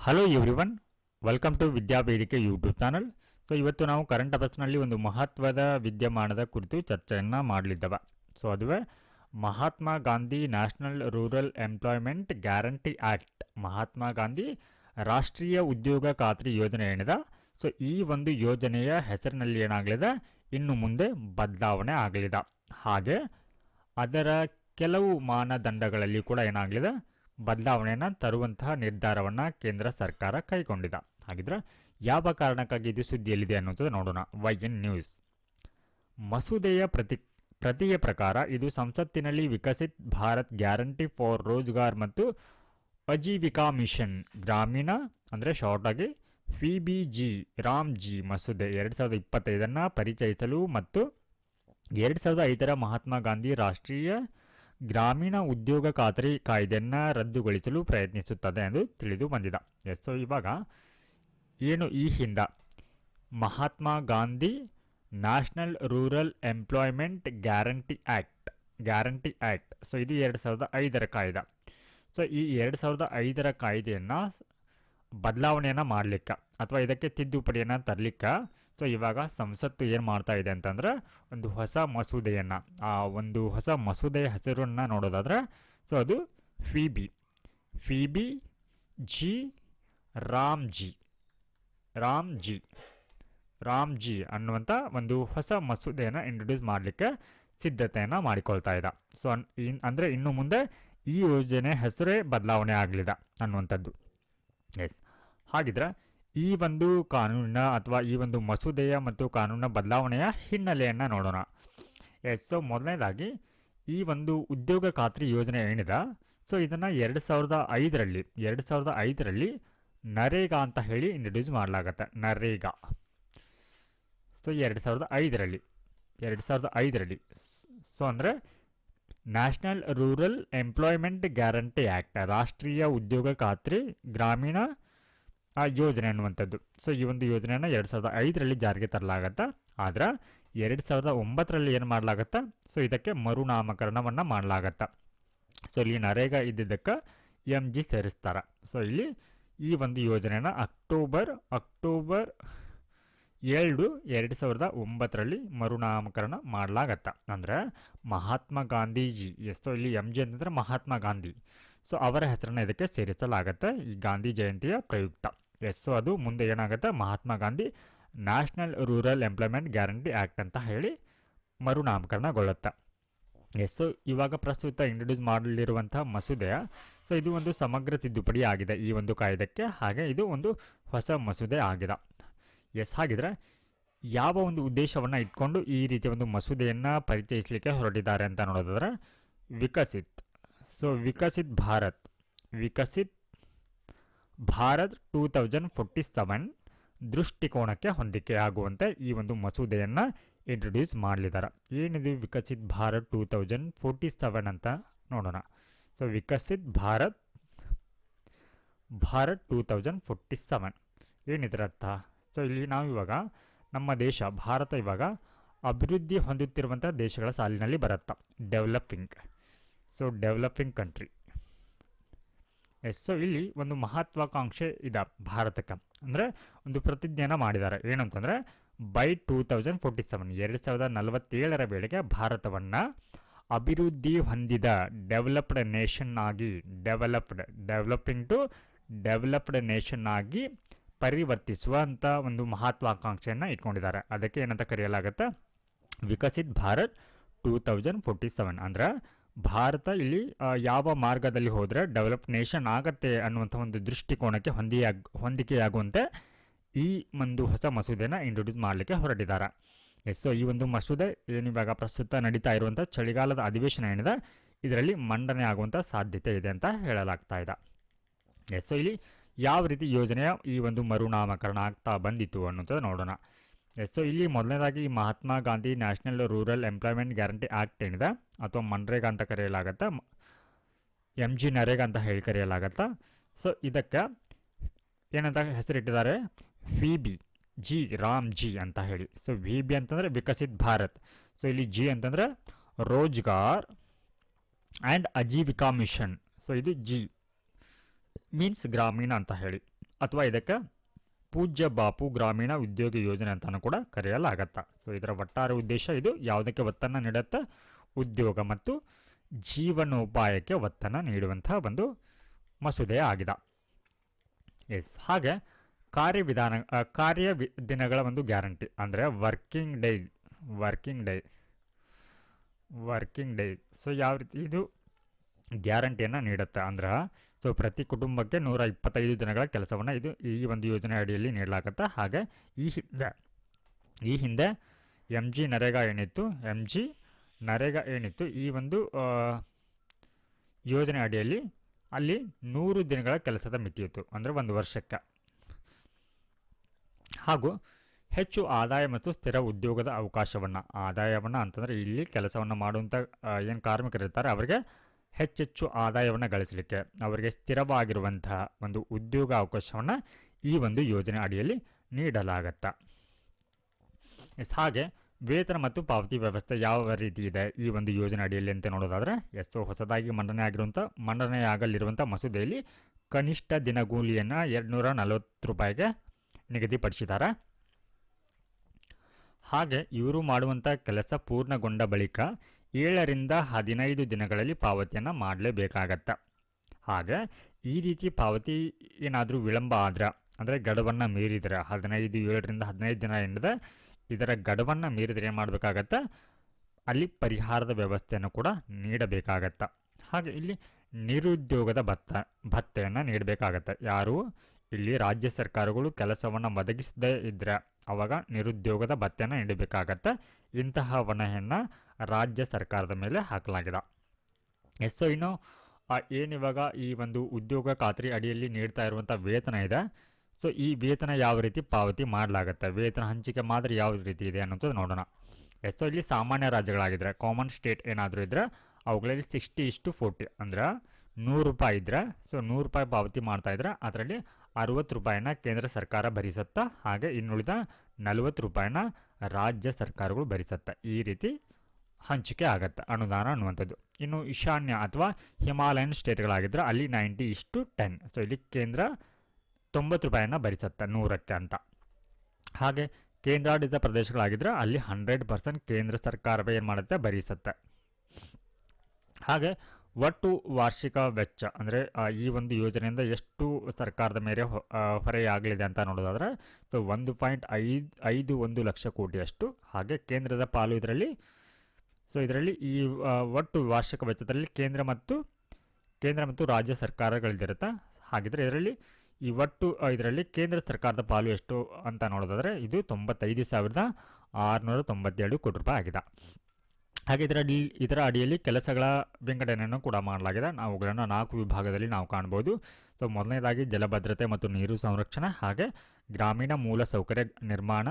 Hello everyone, welcome to Vidyavedike YouTube channel. So ಇವತ್ತು ನಾವು current ಅಫೇರ್ಸ್ನಲ್ಲಿ ಒಂದು ಮಹತ್ವದ ವಿದ್ಯಮಾನದ ಕುರಿತು ಚರ್ಚೆಯನ್ನು ಮಾಡಲಿದ್ದೇವೆ. ಸೊ ಅದುವೇ Mahatma Gandhi national rural employment guarantee act. Mahatma Gandhi ರಾಷ್ಟ್ರೀಯ ಉದ್ಯೋಗ ಖಾತ್ರಿ ಯೋಜನೆ ಏನಿದೆ, ಸೊ ಈ ಒಂದು ಯೋಜನೆಯ ಹೆಸರಿನಲ್ಲಿ ಏನಾಗಲಿದೆ, ಇನ್ನು ಮುಂದೆ ಬದಲಾವಣೆ ಆಗಲಿದೆ. ಹಾಗೆ ಅದರ ಕೆಲವು ಮಾನದಂಡಗಳಲ್ಲಿ ಕೂಡ ಏನಾಗಲಿದೆ, ಬದಲಾವಣೆಯನ್ನು ತರುವಂತಹ ನಿರ್ಧಾರವನ್ನು ಕೇಂದ್ರ ಸರ್ಕಾರ ಕೈಗೊಂಡಿದೆ. ಹಾಗಿದ್ರೆ ಯಾವ ಕಾರಣಕ್ಕಾಗಿ ಇದು ಸುದ್ದಿಯಲ್ಲಿದೆ ಅನ್ನೋದು ನೋಡೋಣ. YN news. ಮಸೂದೆಯ ಪ್ರತಿಯ ಪ್ರಕಾರ ಇದು ಸಂಸತ್ತಿನಲ್ಲಿ ವಿಕಸಿತ್ ಭಾರತ್ ಗ್ಯಾರಂಟಿ ಫಾರ್ ರೋಜ್ಗಾರ್ ಮತ್ತು ಅಜೀವಿಕಾ ಮಿಷನ್ ಗ್ರಾಮೀಣ ಅಂದರೆ ಶಾರ್ಟ್ ಆಗಿ PBG ರಾಮ್ಜಿ ಮಸೂದೆ 2025 ಪರಿಚಯಿಸಲು ಮತ್ತು 2005 ಮಹಾತ್ಮ ಗಾಂಧಿ ರಾಷ್ಟ್ರೀಯ ಗ್ರಾಮೀಣ ಉದ್ಯೋಗ ಖಾತ್ರಿ ಕಾಯ್ದೆಯನ್ನು ರದ್ದುಗೊಳಿಸಲು ಪ್ರಯತ್ನಿಸುತ್ತದೆ ಎಂದು ತಿಳಿದು ಬಂದಿದೆ. ಸೊ ಇವಾಗ ಏನು ಈ ಹಿಂದೆ Mahatma Gandhi national rural employment guarantee act so ಇದು 2005 ಕಾಯ್ದೆ. ಸೊ ಈ 2005 ಕಾಯ್ದೆಯನ್ನು ಬದಲಾವಣೆಯನ್ನು ಮಾಡಲಿಕ್ಕೆ ಅಥವಾ ಇದಕ್ಕೆ ತಿದ್ದುಪಡಿಯನ್ನು ತರಲಿಕ್ಕೆ ಸೊ ಇವಾಗ ಸಂಸತ್ತು ಏನು ಮಾಡ್ತಾ ಇದೆ ಅಂತಂದರೆ ಒಂದು ಹೊಸ ಮಸೂದೆಯನ್ನು, ಆ ಒಂದು ಹೊಸ ಮಸೂದೆಯ ಹೆಸರನ್ನು ನೋಡೋದಾದರೆ ಸೊ ಅದು PBG ರಾಮ್ಜಿ ಅನ್ನುವಂಥ ಒಂದು ಹೊಸ ಮಸೂದೆಯನ್ನು ಇಂಟ್ರೊಡ್ಯೂಸ್ ಮಾಡಲಿಕ್ಕೆ ಸಿದ್ಧತೆಯನ್ನು ಮಾಡಿಕೊಳ್ತಾ ಇದೆ. ಸೊ ಅಂದರೆ ಇನ್ನು ಮುಂದೆ ಈ ಯೋಜನೆ ಹೆಸರೇ ಬದಲಾವಣೆ ಆಗಲಿದೆ ಅನ್ನುವಂಥದ್ದು. ಎಸ್, ಹಾಗಿದ್ರೆ ಈ ಒಂದು ಕಾನೂನಿನ ಅಥವಾ ಈ ಒಂದು ಮಸೂದೆಯ ಮತ್ತು ಕಾನೂನಿನ ಬದಲಾವಣೆಯ ಹಿನ್ನೆಲೆಯನ್ನು ನೋಡೋಣ. ಎಸ್, ಸೊ ಮೊದಲನೇದಾಗಿ ಈ ಒಂದು ಉದ್ಯೋಗ ಖಾತ್ರಿ ಯೋಜನೆ ಏನಿದೆ, ಸೊ ಇದನ್ನು 2005ರಲ್ಲಿ ನರೇಗಾ ಅಂತ ಹೇಳಿ ಇಂಟ್ರೊಡ್ಯೂಸ್ ಮಾಡಲಾಗತ್ತೆ. ನರೇಗಾ ಸೊ 2005ರಲ್ಲಿ ಸೊ ಅಂದರೆ national rural employment guarantee act, ರಾಷ್ಟ್ರೀಯ ಉದ್ಯೋಗ ಖಾತ್ರಿ ಗ್ರಾಮೀಣ ಯೋಜನೆ ಅನ್ನುವಂಥದ್ದು. ಸೊ ಈ ಒಂದು ಯೋಜನೆಯನ್ನು 2005ರಲ್ಲಿ ಜಾರಿಗೆ ತರಲಾಗತ್ತೆ. ಆದರೆ 2009ರಲ್ಲಿ ಏನು ಮಾಡಲಾಗತ್ತೆ, ಸೊ ಇದಕ್ಕೆ ಮರುನಾಮಕರಣವನ್ನು ಮಾಡಲಾಗತ್ತೆ. ಸೊ ಇಲ್ಲಿ ನರೇಗಾ ಇದ್ದಿದ್ದಕ್ಕೆ MG ಸೇರಿಸ್ತಾರೆ. ಸೊ ಇಲ್ಲಿ ಈ ಒಂದು ಯೋಜನೆನ ಅಕ್ಟೋಬರ್ 7, 2009ರಲ್ಲಿ ಮರುನಾಮಕರಣ ಮಾಡಲಾಗತ್ತೆ. ಅಂದರೆ ಮಹಾತ್ಮ ಗಾಂಧೀಜಿ, ಎಷ್ಟೋ ಇಲ್ಲಿ MG ಅಂತಂದರೆ ಮಹಾತ್ಮ ಗಾಂಧಿ, ಸೊ ಅವರ ಹೆಸರನ್ನು ಇದಕ್ಕೆ ಸೇರಿಸಲಾಗತ್ತೆ ಈ ಗಾಂಧಿ ಜಯಂತಿಯ ಪ್ರಯುಕ್ತ. ಸೊ ಅದು ಮುಂದೆ ಏನಾಗುತ್ತೆ, Mahatma Gandhi national rural employment guarantee act ಅಂತ ಹೇಳಿ ಮರುನಾಮಕರಣಗೊಳ್ಳುತ್ತೆ. ಸೊ ಇವಾಗ ಪ್ರಸ್ತುತ ಇಂಟ್ರೊಡ್ಯೂಸ್ ಮಾಡಲಿರುವಂಥ ಮಸೂದೆಯ ಸೊ ಇದು ಒಂದು ಸಮಗ್ರ ತಿದ್ದುಪಡಿ ಆಗಿದೆ ಈ ಒಂದು ಕಾಯ್ದೆಕ್ಕೆ. ಹಾಗೆ ಇದು ಒಂದು ಹೊಸ ಮಸೂದೆ ಆಗಿದೆ. ಹಾಗಿದ್ರೆ ಯಾವ ಒಂದು ಉದ್ದೇಶವನ್ನು ಇಟ್ಕೊಂಡು ಈ ರೀತಿಯ ಒಂದು ಮಸೂದೆಯನ್ನು ಪರಿಚಯಿಸಲಿಕ್ಕೆ ಹೊರಟಿದ್ದಾರೆ ಅಂತ ನೋಡೋದಾದ್ರೆ, ವಿಕಸಿತ್ ಭಾರತ್ 2047 ದೃಷ್ಟಿಕೋನಕ್ಕೆ ಹೊಂದಿಕೆಯಾಗುವಂತೆ ಈ ಒಂದು ಮಸೂದೆಯನ್ನು ಇಂಟ್ರೊಡ್ಯೂಸ್ ಮಾಡಲಿದ್ದಾರೆ. ಏನಿದು ವಿಕಸಿತ್ ಭಾರತ್ 2047 ಅಂತ ನೋಡೋಣ. ಸೊ ವಿಕಸಿತ್ ಭಾರತ್ 2047 ಏನಿದ್ರ ಅರ್ಥ? ಸೊ ಇಲ್ಲಿ ನಾವು ಇವಾಗ ನಮ್ಮ ದೇಶ ಭಾರತ ಇವಾಗ ಅಭಿವೃದ್ಧಿ ಹೊಂದುತ್ತಿರುವಂಥ ದೇಶಗಳ ಸಾಲಿನಲ್ಲಿ ಬರುತ್ತೆ, ಡೆವಲಪಿಂಗ್ ಕಂಟ್ರಿ. ಸೊ ಇಲ್ಲಿ ಒಂದು ಮಹತ್ವಾಕಾಂಕ್ಷೆ ಇದೆ ಭಾರತಕ್ಕೆ, ಅಂದರೆ ಒಂದು ಪ್ರತಿಜ್ಞೆಯನ್ನು ಮಾಡಿದ್ದಾರೆ. ಏನಂತಂದರೆ ಬೈ 2047 ವೇಳೆಗೆ ಭಾರತವನ್ನು ಅಭಿವೃದ್ಧಿ ಹೊಂದಿದ ಡೆವಲಪ್ಡ್ ನೇಷನ್ ಆಗಿ ಪರಿವರ್ತಿಸುವಂಥ ಒಂದು ಮಹತ್ವಾಕಾಂಕ್ಷೆಯನ್ನು ಇಟ್ಕೊಂಡಿದ್ದಾರೆ. ಅದಕ್ಕೆ ಏನಂತ ಕರೆಯಲಾಗುತ್ತೆ, ವಿಕಸಿತ್ ಭಾರತ್ 2047. ಅಂದರೆ ಭಾರತ ಇಲ್ಲಿ ಯಾವ ಮಾರ್ಗದಲ್ಲಿ ಹೋದರೆ ಡೆವಲಪ್ಡ್ ನೇಷನ್ ಆಗತ್ತೆ ಅನ್ನುವಂಥ ಒಂದು ದೃಷ್ಟಿಕೋನಕ್ಕೆ ಹೊಂದಿಕೆಯಾಗುವಂತೆ ಈ ಒಂದು ಹೊಸ ಮಸೂದೆನ ಇಂಟ್ರೊಡ್ಯೂಸ್ ಮಾಡಲಿಕ್ಕೆ ಹೊರಟಿದ್ದಾರೆ. ಸೊ ಈ ಒಂದು ಮಸೂದೆ ಏನಿವಾಗ ಪ್ರಸ್ತುತ ನಡೀತಾ ಇರುವಂಥ ಚಳಿಗಾಲದ ಅಧಿವೇಶನ ಏನಿದೆ ಇದರಲ್ಲಿ ಮಂಡನೆ ಆಗುವಂಥ ಸಾಧ್ಯತೆ ಇದೆ ಅಂತ ಹೇಳಲಾಗ್ತಾ ಇದೆ. ಸೊ ಇಲ್ಲಿ ಯಾವ ರೀತಿ ಯೋಜನೆಯ ಈ ಒಂದು ಮರುನಾಮಕರಣ ಆಗ್ತಾ ಬಂದಿತ್ತು ಅನ್ನೋಂಥದ್ದು ನೋಡೋಣ. ಸೊ ಇಲ್ಲಿ ಮೊದಲನೇದಾಗಿ Mahatma Gandhi national rural employment guarantee act ಏನಿದೆ ಅಥವಾ ಮನ್ರೇಗಾ ಅಂತ ಕರೆಯಲಾಗತ್ತೆ, MG ನರೇಗಾ ಅಂತ ಹೇಳಿ ಕರೆಯಲಾಗತ್ತೆ. ಸೊ ಇದಕ್ಕೆ ಏನಂತ ಹೆಸರಿಟ್ಟಿದ್ದಾರೆ, PBG ರಾಮ್ಜಿ ಅಂತ ಹೇಳಿ. ಸೊ VB ಅಂತಂದರೆ ವಿಕಸಿತ್ ಭಾರತ್, ಸೊ ಇಲ್ಲಿ G ಅಂತಂದರೆ Rozgar and Ajeevika mission. So ಇದು G ಮೀನ್ಸ್ ಗ್ರಾಮೀಣ ಅಂತ ಹೇಳಿ. ಅಥವಾ ಇದಕ್ಕೆ ಪೂಜ್ಯ ಬಾಪು ಗ್ರಾಮೀಣ ಉದ್ಯೋಗ ಯೋಜನೆ ಅಂತಲೂ ಕೂಡ ಕರೆಯಲಾಗತ್ತೆ. ಸೊ ಇದರ ಒಟ್ಟಾರೆ ಉದ್ದೇಶ ಇದು ಯಾವುದಕ್ಕೆ ಒತ್ತನ್ನು ನೀಡುತ್ತೆ? ಉದ್ಯೋಗ ಮತ್ತು ಜೀವನೋಪಾಯಕ್ಕೆ ಒತ್ತನ್ನು ನೀಡುವಂತಹ ಒಂದು ಮಸೂದೆ ಆಗಿದೆ. ಎಸ್, ಹಾಗೆ ಕಾರ್ಯ ದಿನಗಳ ಒಂದು ಗ್ಯಾರಂಟಿ ಅಂದರೆ ವರ್ಕಿಂಗ್ ಡೇ. ಸೊ ಯಾವ ರೀತಿ ಇದು ಗ್ಯಾರಂಟಿಯನ್ನು ನೀಡುತ್ತೆ ಅಂದ್ರೆ, ಸೊ ಪ್ರತಿ ಕುಟುಂಬಕ್ಕೆ 125 ದಿನಗಳ ಕೆಲಸವನ್ನು ಇದು ಈ ಒಂದು ಯೋಜನೆ ಅಡಿಯಲ್ಲಿ ನೀಡಲಾಗುತ್ತೆ. ಹಾಗೆ ಈ ಹಿಂದೆ ಎಮ್ ಜಿ ನರೇಗಾ ಏನಿತ್ತು ಈ ಒಂದು ಯೋಜನೆ ಅಡಿಯಲ್ಲಿ ಅಲ್ಲಿ 100 ದಿನಗಳ ಕೆಲಸದ ಮಿತಿ ಇತ್ತು, ಅಂದರೆ ಒಂದು ವರ್ಷಕ್ಕೆ. ಹಾಗೂ ಹೆಚ್ಚು ಆದಾಯ ಮತ್ತು ಸ್ಥಿರ ಉದ್ಯೋಗದ ಆದಾಯವನ್ನು ಅಂತಂದರೆ ಇಲ್ಲಿ ಕೆಲಸವನ್ನು ಮಾಡುವಂಥ ಏನು ಕಾರ್ಮಿಕರಿರ್ತಾರೆ ಅವರಿಗೆ ಹೆಚ್ಚೆಚ್ಚು ಆದಾಯವನ್ನು ಗಳಿಸಲಿಕ್ಕೆ ಅವರಿಗೆ ಸ್ಥಿರವಾಗಿರುವಂತಹ ಒಂದು ಉದ್ಯೋಗ ಅವಕಾಶವನ್ನು ಈ ಒಂದು ಯೋಜನೆ ಅಡಿಯಲ್ಲಿ ನೀಡಲಾಗತ್ತೆ. ಹಾಗೆ ವೇತನ ಮತ್ತು ಪಾವತಿ ವ್ಯವಸ್ಥೆ ಯಾವ ರೀತಿ ಇದೆ ಈ ಒಂದು ಯೋಜನೆ ಅಡಿಯಲ್ಲಿ ಅಂತ ನೋಡೋದಾದರೆ, ಹೊಸದಾಗಿ ಮಂಡನೆಯಾಗಲಿರುವಂಥ ಮಸೂದೆಯಲ್ಲಿ ಕನಿಷ್ಠ ದಿನಗೂಲಿಯನ್ನು 240 ರೂಪಾಯಿಗೆ ನಿಗದಿಪಡಿಸಿದ್ದಾರೆ. ಹಾಗೆ ಇವರು ಮಾಡುವಂಥ ಕೆಲಸ ಪೂರ್ಣಗೊಂಡ ಬಳಿಕ 7 ರಿಂದ 15 ದಿನಗಳಲ್ಲಿ ಪಾವತಿಯನ್ನು ಮಾಡಲೇಬೇಕಾಗತ್ತೆ. ಹಾಗೆ ಈ ರೀತಿ ಪಾವತಿ ಏನಾದರೂ ವಿಳಂಬ ಆದರೆ, ಅಂದರೆ ಗಡುವನ್ನು ಮೀರಿದರೆ 7 ರಿಂದ 15 ದಿನ ಏನಿದೆ ಇದರ ಗಡುವನ್ನು ಮೀರಿದರೆ ಏನು ಮಾಡಬೇಕಾಗತ್ತೆ? ಅಲ್ಲಿ ಪರಿಹಾರದ ವ್ಯವಸ್ಥೆಯನ್ನು ಕೂಡ ನೀಡಬೇಕಾಗತ್ತೆ. ಹಾಗೆ ಇಲ್ಲಿ ನಿರುದ್ಯೋಗದ ಭತ್ಯೆಯನ್ನು ನೀಡಬೇಕಾಗತ್ತೆ. ಯಾರು ಇಲ್ಲಿ ರಾಜ್ಯ ಸರ್ಕಾರಗಳು ಕೆಲಸವನ್ನು ಒದಗಿಸದೇ ಇದ್ದರೆ ಆವಾಗ ನಿರುದ್ಯೋಗದ ಭತ್ಯೆಯನ್ನು ನೀಡಬೇಕಾಗತ್ತೆ. ಇಂತಹ ಹೊಣೆಯನ್ನು ರಾಜ್ಯ ಸರ್ಕಾರದ ಮೇಲೆ ಹಾಕಲಾಗಿದೆ. ಸೊ ಇನ್ನು ಏನಿವಾಗ ಈ ಒಂದು ಉದ್ಯೋಗ ಖಾತ್ರಿ ಅಡಿಯಲ್ಲಿ ನೀಡ್ತಾ ಇರುವಂಥ ವೇತನ ಇದೆ, ಸೊ ಈ ವೇತನ ಯಾವ ರೀತಿ ಪಾವತಿ ಮಾಡಲಾಗುತ್ತೆ, ವೇತನ ಹಂಚಿಕೆ ಮಾದರಿ ಯಾವ ರೀತಿ ಇದೆ ಅನ್ನೋದು ನೋಡೋಣ. ಸೊ ಇಲ್ಲಿ ಸಾಮಾನ್ಯ ರಾಜ್ಯಗಳಾಗಿದ್ದರೆ, ಕಾಮನ್ ಸ್ಟೇಟ್ ಏನಾದರೂ ಇದ್ದರೆ ಅವುಗಳಲ್ಲಿ 60:40 ಅಂದರೆ 100 ರೂಪಾಯಿ ಇದ್ದರೆ, ಸೊ 100 ರೂಪಾಯಿ ಪಾವತಿ ಮಾಡ್ತಾಯಿದ್ರೆ ಅದರಲ್ಲಿ 60 ರೂಪಾಯಿನ ಕೇಂದ್ರ ಸರ್ಕಾರ ಭರಿಸುತ್ತಾ, ಹಾಗೆ ಇನ್ನುಳಿದ 40 ರೂಪಾಯಿನ ರಾಜ್ಯ ಸರ್ಕಾರಗಳು ಭರಿಸುತ್ತೆ. ಈ ರೀತಿ ಹಂಚಿಕೆ ಆಗುತ್ತೆ ಅನುದಾನ ಅನ್ನುವಂಥದ್ದು. ಇನ್ನು ಈಶಾನ್ಯ ಅಥವಾ ಹಿಮಾಲಯನ್ ಸ್ಟೇಟ್ಗಳಾಗಿದ್ದರೆ ಅಲ್ಲಿ 90:10, ಸೊ ಇಲ್ಲಿ ಕೇಂದ್ರ 90 ರೂಪಾಯಿನ ಭರಿಸುತ್ತೆ 100ಕ್ಕೆ ಅಂತ. ಹಾಗೆ ಕೇಂದ್ರಾಡಳಿತ ಪ್ರದೇಶಗಳಾಗಿದ್ದರೆ ಅಲ್ಲಿ 100% ಕೇಂದ್ರ ಸರ್ಕಾರವೇ ಏನು ಮಾಡುತ್ತೆ, ಭರಿಸುತ್ತೆ. ಹಾಗೆ ಒಟ್ಟು ವಾರ್ಷಿಕ ವೆಚ್ಚ ಅಂದರೆ ಈ ಒಂದು ಯೋಜನೆಯಿಂದ ಎಷ್ಟು ಸರ್ಕಾರದ ಮೇಲೆ ಹೊರೆಯಾಗಲಿದೆ ಅಂತ ನೋಡೋದಾದರೆ, ಸೊ 1.51 ಲಕ್ಷ ಕೋಟಿಯಷ್ಟು. ಹಾಗೆ ಕೇಂದ್ರದ ಪಾಲು ಇದರಲ್ಲಿ ಈ ಒಟ್ಟು ವಾರ್ಷಿಕ ವೆಚ್ಚದಲ್ಲಿ ಕೇಂದ್ರ ಮತ್ತು ರಾಜ್ಯ ಸರ್ಕಾರಗಳದಿರುತ್ತೆ. ಹಾಗಿದ್ರೆ ಇದರಲ್ಲಿ ಈ ಒಟ್ಟು ಇದರಲ್ಲಿ ಕೇಂದ್ರ ಸರ್ಕಾರದ ಪಾಲು ಎಷ್ಟು ಅಂತ ನೋಡೋದಾದರೆ ಇದು 95,697 ಕೋಟಿ ರೂಪಾಯಿ ಆಗಿದೆ. ಹಾಗೆ ಇದರ ಅಡಿಯಲ್ಲಿ ಕೆಲಸಗಳ ವಿಂಗಡಣೆಯನ್ನು ಕೂಡ ಮಾಡಲಾಗಿದೆ. ಅವುಗಳನ್ನು 4 ವಿಭಾಗದಲ್ಲಿ ನಾವು ಕಾಣ್ಬೋದು. ಸೊ ಮೊದಲನೇದಾಗಿ ಜಲಭದ್ರತೆ ಮತ್ತು ನೀರು ಸಂರಕ್ಷಣೆ, ಹಾಗೆ ಗ್ರಾಮೀಣ ಮೂಲಸೌಕರ್ಯ ನಿರ್ಮಾಣ,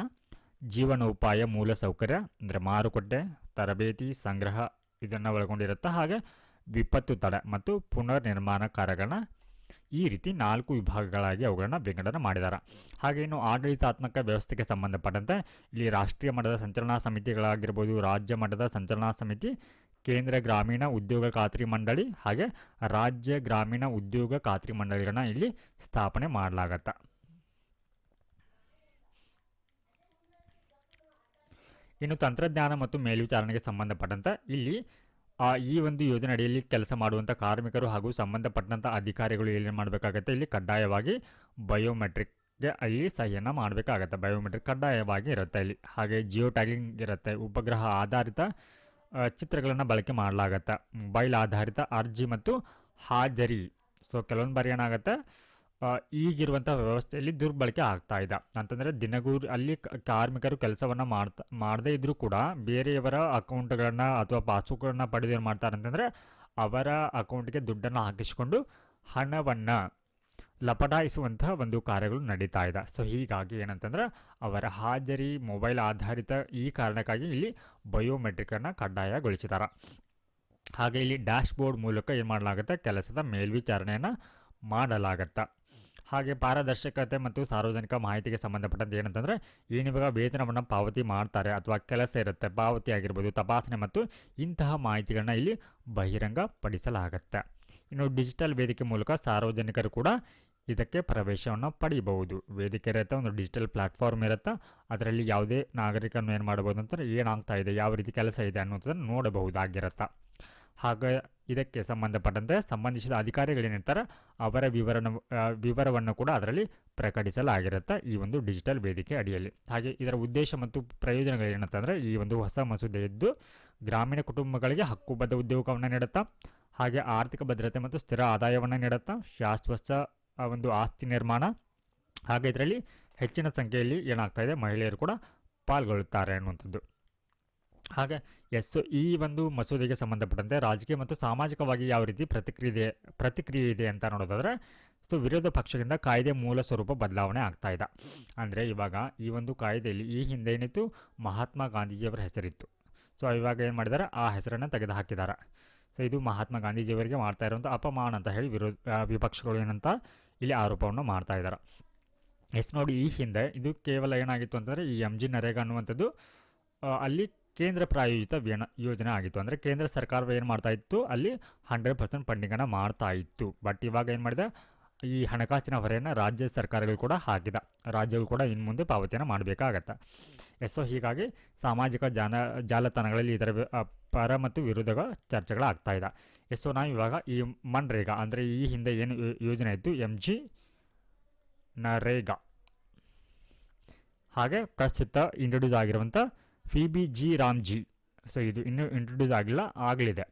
ಜೀವನೋಪಾಯ ಮೂಲಸೌಕರ್ಯ ಅಂದರೆ ಮಾರುಕಟ್ಟೆ, ತರಬೇತಿ, ಸಂಗ್ರಹ ಇದನ್ನು ಒಳಗೊಂಡಿರುತ್ತೆ. ಹಾಗೆ ವಿಪತ್ತು ತಡೆ ಮತ್ತು ಪುನರ್ ನಿರ್ಮಾಣ ಕಾರ್ಯಗಳನ್ನ ಈ ರೀತಿ 4 ವಿಭಾಗಗಳಾಗಿ ಅವುಗಳನ್ನು ವಿಂಗಡಣೆ ಮಾಡಿದ್ದಾರೆ. ಹಾಗೆ ಇನ್ನು ಆಡಳಿತಾತ್ಮಕ ವ್ಯವಸ್ಥೆಗೆ ಸಂಬಂಧಪಟ್ಟಂತೆ ಇಲ್ಲಿ ರಾಷ್ಟ್ರೀಯ ಮಟ್ಟದ ಸಂಚಲನಾ ಸಮಿತಿಗಳಾಗಿರ್ಬೋದು, ರಾಜ್ಯ ಮಟ್ಟದ ಸಂಚಲನಾ ಸಮಿತಿ, ಕೇಂದ್ರ ಗ್ರಾಮೀಣ ಉದ್ಯೋಗ ಖಾತ್ರಿ ಮಂಡಳಿ, ಹಾಗೆ ರಾಜ್ಯ ಗ್ರಾಮೀಣ ಉದ್ಯೋಗ ಖಾತ್ರಿ ಮಂಡಳಿಗಳನ್ನ ಇಲ್ಲಿ ಸ್ಥಾಪನೆ ಮಾಡಲಾಗತ್ತೆ. ಇನ್ನು ತಂತ್ರಜ್ಞಾನ ಮತ್ತು ಮೇಲ್ವಿಚಾರಣೆಗೆ ಸಂಬಂಧಪಟ್ಟಂತೆ ಇಲ್ಲಿ ಈ ಒಂದು ಯೋಜನೆ ಅಡಿಯಲ್ಲಿ ಕೆಲಸ ಮಾಡುವಂಥ ಕಾರ್ಮಿಕರು ಹಾಗೂ ಸಂಬಂಧಪಟ್ಟಂಥ ಅಧಿಕಾರಿಗಳು ಏನು ಮಾಡಬೇಕಾಗತ್ತೆ, ಇಲ್ಲಿ ಕಡ್ಡಾಯವಾಗಿ ಬಯೋಮೆಟ್ರಿಕ್ಗೆ ಅಲ್ಲಿ ಸಹಿಯನ್ನು ಮಾಡಬೇಕಾಗತ್ತೆ. ಬಯೋಮೆಟ್ರಿಕ್ ಕಡ್ಡಾಯವಾಗಿ ಇರುತ್ತೆ ಇಲ್ಲಿ. ಹಾಗೆ ಜಿಯೋ ಟ್ಯಾಗಿಂಗ್ ಇರುತ್ತೆ. ಉಪಗ್ರಹ ಆಧಾರಿತ ಚಿತ್ರಗಳನ್ನು ಬಳಕೆ ಮಾಡಲಾಗತ್ತೆ. ಮೊಬೈಲ್ ಆಧಾರಿತ ಅರ್ಜಿ ಮತ್ತು ಹಾಜರಿ. ಸೊ ಕೆಲವೊಂದು ಬಾರಿ ಏನಾಗುತ್ತೆ, ಈಗಿರುವಂಥ ವ್ಯವಸ್ಥೆಯಲ್ಲಿ ದುರ್ಬಳಕೆ ಆಗ್ತಾ ಇದೆ. ಅಂತಂದರೆ ದಿನಗೂಲಿ ಅಲ್ಲಿ ಕಾರ್ಮಿಕರು ಕೆಲಸವನ್ನು ಮಾಡದೇ ಇದ್ದರೂ ಕೂಡ ಬೇರೆಯವರ ಅಕೌಂಟ್ಗಳನ್ನು ಅಥವಾ ಪಾಸ್ಬುಕ್ಗಳನ್ನು ಪಡೆದು ಏನು ಮಾಡ್ತಾರೆ ಅಂತಂದರೆ ಅವರ ಅಕೌಂಟ್ಗೆ ದುಡ್ಡನ್ನು ಹಾಕಿಸಿಕೊಂಡು ಹಣವನ್ನು ಲಪಟಾಯಿಸುವಂತಹ ಒಂದು ಕಾರ್ಯಗಳು ನಡೀತಾ ಇದೆ. ಸೊ ಹೀಗಾಗಿ ಏನಂತಂದರೆ ಅವರ ಹಾಜರಿ ಮೊಬೈಲ್ ಆಧಾರಿತ ಈ ಕಾರಣಕ್ಕಾಗಿ ಇಲ್ಲಿ ಬಯೋಮೆಟ್ರಿಕನ್ನು ಕಡ್ಡಾಯಗೊಳಿಸಿದ್ದಾರೆ. ಹಾಗೆ ಇಲ್ಲಿ ಡ್ಯಾಶ್ ಬೋರ್ಡ್ ಮೂಲಕ ಏನು ಮಾಡಲಾಗುತ್ತೆ, ಕೆಲಸದ ಮೇಲ್ವಿಚಾರಣೆಯನ್ನು ಮಾಡಲಾಗತ್ತೆ. ಹಾಗೆ ಪಾರದರ್ಶಕತೆ ಮತ್ತು ಸಾರ್ವಜನಿಕ ಮಾಹಿತಿಗೆ ಸಂಬಂಧಪಟ್ಟಂತೆ ಏನಂತಂದರೆ ಏನಿವಾಗ ವೇತನವನ್ನು ಪಾವತಿ ಮಾಡ್ತಾರೆ ಅಥವಾ ಕೆಲಸ ಇರುತ್ತೆ, ಪಾವತಿ ಆಗಿರ್ಬೋದು, ತಪಾಸಣೆ ಮತ್ತು ಇಂತಹ ಮಾಹಿತಿಗಳನ್ನ ಇಲ್ಲಿ ಬಹಿರಂಗಪಡಿಸಲಾಗತ್ತೆ. ಇನ್ನು ಡಿಜಿಟಲ್ ವೇದಿಕೆ ಮೂಲಕ ಸಾರ್ವಜನಿಕರು ಕೂಡ ಇದಕ್ಕೆ ಪ್ರವೇಶವನ್ನು ಪಡಿಬಹುದು. ವೇದಿಕೆ ಇರುತ್ತೆ, ಒಂದು ಡಿಜಿಟಲ್ ಪ್ಲಾಟ್ಫಾರ್ಮ್ ಇರುತ್ತೆ. ಅದರಲ್ಲಿ ಯಾವುದೇ ನಾಗರಿಕನು ಏನು ಮಾಡ್ಬೋದು ಅಂತಂದರೆ ಏನಾಗ್ತಾ ಇದೆ, ಯಾವ ರೀತಿ ಕೆಲಸ ಇದೆ ಅನ್ನೋದನ್ನು ನೋಡಬಹುದಾಗಿರುತ್ತೆ. ಹಾಗೆ ಇದಕ್ಕೆ ಸಂಬಂಧಿಸಿದ ಅಧಿಕಾರಿಗಳೇನಿರ್ತಾರೆ ಅವರ ವಿವರವನ್ನು ಕೂಡ ಅದರಲ್ಲಿ ಪ್ರಕಟಿಸಲಾಗಿರುತ್ತೆ ಈ ಒಂದು ಡಿಜಿಟಲ್ ವೇದಿಕೆ ಅಡಿಯಲ್ಲಿ. ಹಾಗೆ ಇದರ ಉದ್ದೇಶ ಮತ್ತು ಪ್ರಯೋಜನಗಳೇನಂತಂದರೆ ಈ ಒಂದು ಹೊಸ ಮಸೂದೆಯದ್ದು ಗ್ರಾಮೀಣ ಕುಟುಂಬಗಳಿಗೆ ಹಕ್ಕುಬದ್ಧ ಉದ್ಯೋಗವನ್ನು ನೀಡುತ್ತಾ, ಹಾಗೆ ಆರ್ಥಿಕ ಭದ್ರತೆ ಮತ್ತು ಸ್ಥಿರ ಆದಾಯವನ್ನು ನೀಡುತ್ತಾ, ಶಾಶ್ವತ ಒಂದು ಆಸ್ತಿ ನಿರ್ಮಾಣ, ಹಾಗೆ ಇದರಲ್ಲಿ ಹೆಚ್ಚಿನ ಸಂಖ್ಯೆಯಲ್ಲಿ ಏನಾಗ್ತಾ ಇದೆ ಮಹಿಳೆಯರು ಕೂಡ ಪಾಲ್ಗೊಳ್ಳುತ್ತಾರೆ ಅನ್ನುವಂಥದ್ದು. ಹಾಗೆ ಈ ಒಂದು ಮಸೂದೆಗೆ ಸಂಬಂಧಪಟ್ಟಂತೆ ರಾಜಕೀಯ ಮತ್ತು ಸಾಮಾಜಿಕವಾಗಿ ಯಾವ ರೀತಿ ಪ್ರತಿಕ್ರಿಯೆ ಇದೆ ಅಂತ ನೋಡೋದಾದರೆ, ವಿರೋಧ ಪಕ್ಷದಿಂದ ಕಾಯ್ದೆ ಮೂಲ ಸ್ವರೂಪ ಬದಲಾವಣೆ ಆಗ್ತಾ ಇದೆ. ಅಂದರೆ ಇವಾಗ ಈ ಒಂದು ಕಾಯ್ದೆಯಲ್ಲಿ ಈ ಹಿಂದೆ ಏನಿತ್ತು ಮಹಾತ್ಮ ಗಾಂಧೀಜಿಯವರ ಹೆಸರಿತ್ತು. ಇವಾಗ ಏನು ಮಾಡಿದ್ದಾರೆ, ಆ ಹೆಸರನ್ನು ತೆಗೆದು ಹಾಕಿದ್ದಾರೆ. ಇದು ಮಹಾತ್ಮ ಗಾಂಧೀಜಿಯವರಿಗೆ ಮಾಡ್ತಾ ಇರುವಂಥ ಅಪಮಾನ ಅಂತ ಹೇಳಿ ವಿಪಕ್ಷಗಳು ಏನಂತ ಇಲ್ಲಿ ಆರೋಪವನ್ನು ಮಾಡ್ತಾ ಇದ್ದಾರೆ. ನೋಡಿ, ಈ ಹಿಂದೆ ಇದು ಕೇವಲ ಏನಾಗಿತ್ತು ಅಂತಂದರೆ ಈ MG ನರೇಗಾ ಅನ್ನುವಂಥದ್ದು ಅಲ್ಲಿ ಕೇಂದ್ರ ಪ್ರಾಯೋಜಿತ ಯೋಜನೆ ಆಗಿತ್ತು. ಅಂದರೆ ಕೇಂದ್ರ ಸರ್ಕಾರ ಏನು ಮಾಡ್ತಾ ಇತ್ತು, ಅಲ್ಲಿ 100% ಫಂಡಿಂಗನ್ನು ಮಾಡ್ತಾ ಇತ್ತು. ಬಟ್ ಇವಾಗ ಏನು ಮಾಡಿದೆ, ಈ ಹಣಕಾಸಿನ ಹೊರೆಯನ್ನು ರಾಜ್ಯ ಸರ್ಕಾರಗಳು ಕೂಡ ಹಾಕಿದ. ರಾಜ್ಯಗಳು ಕೂಡ ಇನ್ನು ಮುಂದೆ ಪಾವತಿಯನ್ನು ಮಾಡಬೇಕಾಗತ್ತೆ. ಹೀಗಾಗಿ ಸಾಮಾಜಿಕ ಜಾಲತಾಣಗಳಲ್ಲಿ ಇದರ ಪರ ಮತ್ತು ವಿರೋಧ ಚರ್ಚೆಗಳಾಗ್ತಾ ಇದೆ. ನಾವು ಇವಾಗ ಈ ಮನ್ರೇಗಾ ಅಂದರೆ ಈ ಹಿಂದೆ ಏನು ಯೋಜನೆ ಇತ್ತು MG ನರೇಗಾ, ಹಾಗೆ ಪ್ರಸ್ತುತ ಇಂಟ್ರೊಡ್ಯೂಸ್ ಆಗಿರುವಂಥ PBG ರಾಮ್ಜಿ, ಇದು ಇನ್ನೂ ಇಂಟ್ರೊಡ್ಯೂಸ್ ಆಗಲಿದೆ.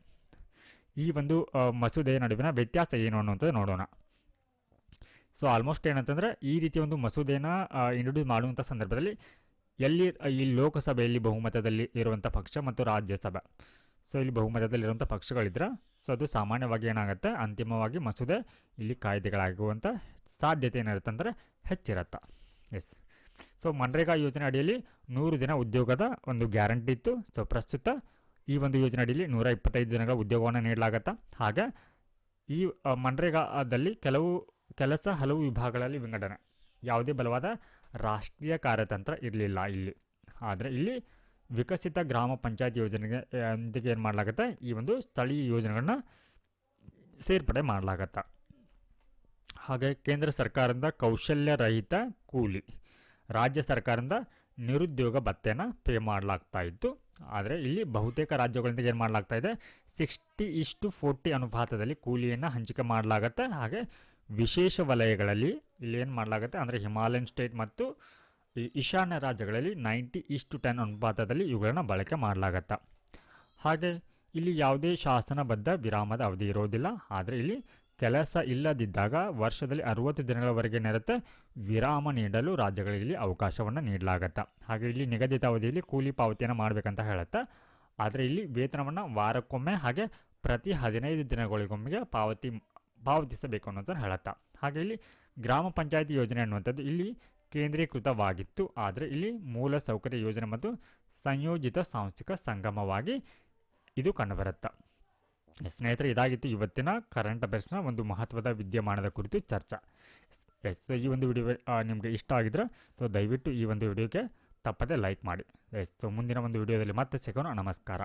ಈ ಒಂದು ಮಸೂದೆಯ ನಡುವಿನ ವ್ಯತ್ಯಾಸ ಏನು ಅನ್ನುವಂಥದ್ದು ನೋಡೋಣ. ಆಲ್ಮೋಸ್ಟ್ ಏನಂತಂದರೆ ಈ ರೀತಿಯ ಒಂದು ಮಸೂದೆಯನ್ನು ಇಂಟ್ರೊಡ್ಯೂಸ್ ಮಾಡುವಂಥ ಸಂದರ್ಭದಲ್ಲಿ ಈ ಲೋಕಸಭೆಯಲ್ಲಿ ಬಹುಮತದಲ್ಲಿ ಇರುವಂಥ ಪಕ್ಷ ಮತ್ತು ರಾಜ್ಯಸಭೆ, ಇಲ್ಲಿ ಬಹುಮತದಲ್ಲಿರುವಂಥ ಪಕ್ಷಗಳಿದ್ರೆ ಅದು ಸಾಮಾನ್ಯವಾಗಿ ಏನಾಗುತ್ತೆ, ಅಂತಿಮವಾಗಿ ಮಸೂದೆ ಇಲ್ಲಿ ಕಾಯ್ದೆಗಳಾಗುವಂಥ ಸಾಧ್ಯತೆ ಏನಿರುತ್ತೆ ಅಂದರೆ ಹೆಚ್ಚಿರುತ್ತೆ. ಮನ್ರೇಗಾ ಯೋಜನೆ ಅಡಿಯಲ್ಲಿ 100 ದಿನ ಉದ್ಯೋಗದ ಒಂದು ಗ್ಯಾರಂಟಿ ಇತ್ತು. ಪ್ರಸ್ತುತ ಈ ಒಂದು ಯೋಜನೆ ಅಡಿಯಲ್ಲಿ 125 ದಿನಗಳ ಉದ್ಯೋಗವನ್ನು ನೀಡಲಾಗುತ್ತೆ. ಹಾಗೆ ಈ ಮನ್ರೇಗಾದಲ್ಲಿ ಹಲವು ವಿಭಾಗಗಳಲ್ಲಿ ವಿಂಗಡಣೆ, ಯಾವುದೇ ಬಲವಾದ ರಾಷ್ಟ್ರೀಯ ಕಾರ್ಯತಂತ್ರ ಇರಲಿಲ್ಲ ಇಲ್ಲಿ. ಆದರೆ ಇಲ್ಲಿ ವಿಕಸಿತ ಗ್ರಾಮ ಪಂಚಾಯತ್ ಯೋಜನೆಗೆ ಏನು ಮಾಡಲಾಗುತ್ತೆ, ಈ ಒಂದು ಸ್ಥಳೀಯ ಯೋಜನೆಗಳನ್ನ ಸೇರ್ಪಡೆ ಮಾಡಲಾಗತ್ತೆ. ಹಾಗೆ ಕೇಂದ್ರ ಸರ್ಕಾರದಿಂದ ಕೌಶಲ್ಯರಹಿತ ಕೂಲಿ, ರಾಜ್ಯ ಸರ್ಕಾರದಿಂದ ನಿರುದ್ಯೋಗ ಭತ್ಯೆನ ಪೇ ಮಾಡಲಾಗ್ತಾ ಇತ್ತು. ಆದರೆ ಇಲ್ಲಿ ಬಹುತೇಕ ರಾಜ್ಯಗಳಿಂದ ಏನು ಮಾಡಲಾಗ್ತಾ ಇದೆ, 60:40 ಅನುಪಾತದಲ್ಲಿ ಕೂಲಿಯನ್ನು ಹಂಚಿಕೆ ಮಾಡಲಾಗತ್ತೆ. ಹಾಗೆ ವಿಶೇಷ ವಲಯಗಳಲ್ಲಿ ಇಲ್ಲಿ ಏನು ಮಾಡಲಾಗುತ್ತೆ ಅಂದರೆ ಹಿಮಾಲಯನ್ ಸ್ಟೇಟ್ ಮತ್ತು ಈಶಾನ್ಯ ರಾಜ್ಯಗಳಲ್ಲಿ 90:10 ಅನುಪಾತದಲ್ಲಿ ಇವುಗಳನ್ನು ಬಳಕೆ ಮಾಡಲಾಗತ್ತೆ. ಹಾಗೆ ಇಲ್ಲಿ ಯಾವುದೇ ಶಾಸನಬದ್ಧ ವಿರಾಮದ ಅವಧಿ ಇರೋದಿಲ್ಲ. ಆದರೆ ಇಲ್ಲಿ ಕೆಲಸ ಇಲ್ಲದಿದ್ದಾಗ ವರ್ಷದಲ್ಲಿ 60 ದಿನಗಳವರೆಗೆ ವಿರಾಮ ನೀಡಲು ರಾಜ್ಯಗಳಲ್ಲಿ ಅವಕಾಶವನ್ನು ನೀಡಲಾಗತ್ತೆ. ಹಾಗೆ ಇಲ್ಲಿ ನಿಗದಿತ ಅವಧಿಯಲ್ಲಿ ಕೂಲಿ ಪಾವತಿಯನ್ನು ಮಾಡಬೇಕಂತ ಹೇಳುತ್ತೆ. ಆದರೆ ಇಲ್ಲಿ ವೇತನವನ್ನು ವಾರಕ್ಕೊಮ್ಮೆ ಹಾಗೆ ಪ್ರತಿ 15 ದಿನಗಳಿಗೊಮ್ಮೆಗೆ ಪಾವತಿಸಬೇಕು ಅನ್ನೋದನ್ನು ಹೇಳುತ್ತೆ. ಹಾಗೆ ಇಲ್ಲಿ ಗ್ರಾಮ ಪಂಚಾಯತಿ ಯೋಜನೆ ಅನ್ನುವಂಥದ್ದು ಇಲ್ಲಿ ಕೇಂದ್ರೀಕೃತವಾಗಿತ್ತು. ಆದರೆ ಇಲ್ಲಿ ಮೂಲ ಸೌಕರ್ಯ ಯೋಜನೆ ಮತ್ತು ಸಂಯೋಜಿತ ಸಾಂಸ್ಥಿಕ ಸಂಗಮವಾಗಿ ಇದು ಕಂಡುಬರುತ್ತೆ. ಸ್ನೇಹಿತರೆ, ಇದಾಗಿತ್ತು ಇವತ್ತಿನ ಕರೆಂಟ್ ಅಫೇರ್ಸ್ನ ಒಂದು ಮಹತ್ವದ ವಿದ್ಯಮಾನದ ಕುರಿತು ಚರ್ಚೆ. ಈ ಒಂದು ವಿಡಿಯೋ ನಿಮಗೆ ಇಷ್ಟ ಆಗಿದ್ರೆ ದಯವಿಟ್ಟು ಈ ಒಂದು ವಿಡಿಯೋಗೆ ತಪ್ಪದೆ ಲೈಕ್ ಮಾಡಿ. ಮುಂದಿನ ಒಂದು ವಿಡಿಯೋದಲ್ಲಿ ಮತ್ತೆ ಸಿಗೋಣ. ನಮಸ್ಕಾರ.